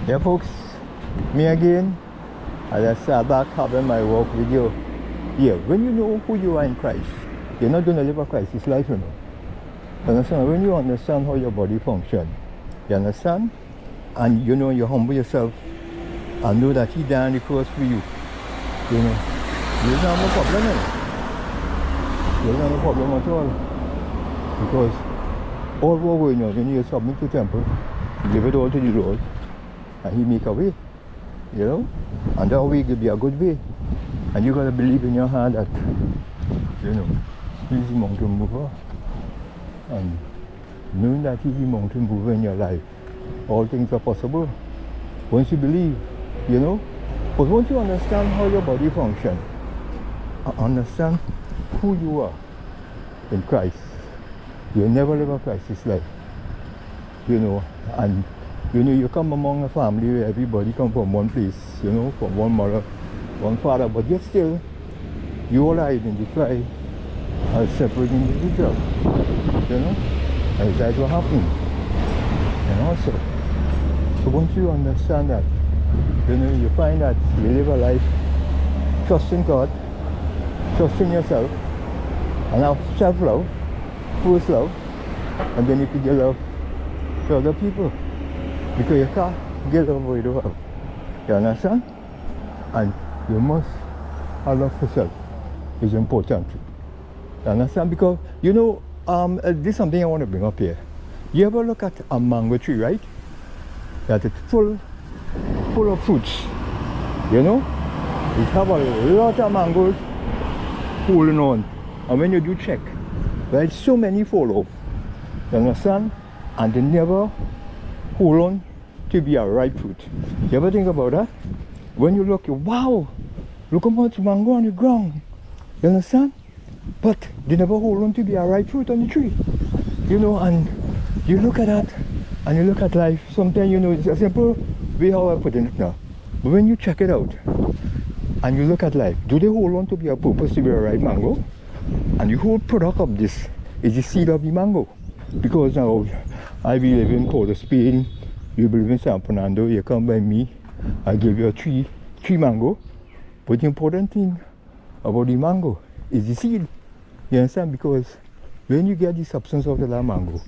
Yeah, folks, me again. As I start back having my walk with you. Yeah, when you know who you are in Christ, you're not going to live a crisis life, you know. You understand? When you understand how your body functions, you understand? And you know, you humble yourself and know that He died on the cross for you. You know, you don't have no problem, you know. You don't have no problem at all. Because all we're going on, when you submit to the temple, you give it all to the Lord, and He make a way, you know, and that way will be a good way. And you gotta believe in your heart that, you know, He's the mountain mover, and knowing that He's the mountain mover in your life, all things are possible. Once you believe, you know, but once you understand how your body functions, understand who you are in Christ, you'll never live a crisis life, you know. And you know, you come among a family where everybody come from one place, you know, from one mother, one father, but yet still, you all identify as separate individuals, you know, and that's what happened. And also, so once you understand that, you know, you find that you live a life trusting God, trusting yourself, and have self-love, first love, and then you can give love to other people. Because you can't get love what you don't have. You understand? And you must have love for self. It's important. You understand? Because, you know, this is something I want to bring up here. You ever look at a mango tree, right? That it's full of fruits. You know? It have a lot of mangoes holding on. And when you do check, well, so many fall off. You understand? And they never hold on to be a ripe fruit. You ever think about that? When you look, wow, look how much mango on the ground. You understand? But they never hold on to be a ripe fruit on the tree. You know, and you look at that, and you look at life. Sometimes, you know, it's a simple way how I put it now. But when you check it out, and you look at life, do they hold on to be a purpose to be a ripe mango? And the whole product of this is the seed of the mango. Because now, I be living in Port of Spain, you live in San Fernando, you come by me, I give you a tree mango. But the important thing about the mango is the seed. You understand? Because when you get the substance of the mango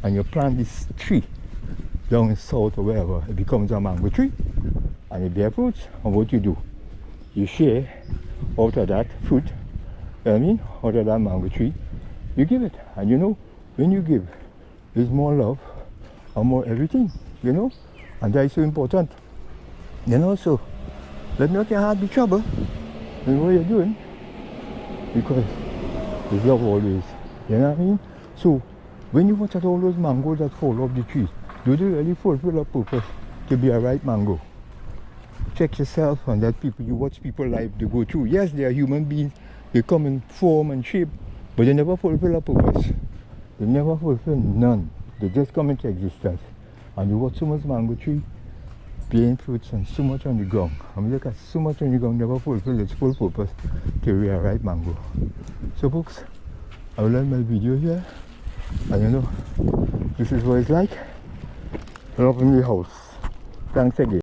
and you plant this tree down in south or wherever, it becomes a mango tree and it bears fruits. And what you do? You share out of that fruit, you know what I mean? Out of that mango tree, you give it. And you know, when you give, there's more love and more everything, you know, and that is so important. You know, so let not your heart be trouble in what you're doing, because there's love always, you know what I mean? So when you watch at all those mangoes that fall off the tree, do they really fulfill a purpose to be a ripe mango? Check yourself and that people, you watch people life they go through. Yes, they are human beings, they come in form and shape, but they never fulfill a purpose. They never fulfill none. They just come into existence. And you watch so much mango tree bearing fruits and so much on the ground. And look at so much on the ground never fulfill its full purpose to be a ripe mango. So folks, I will end my video here. And you know, this is what it's like. Loving the house. Thanks again.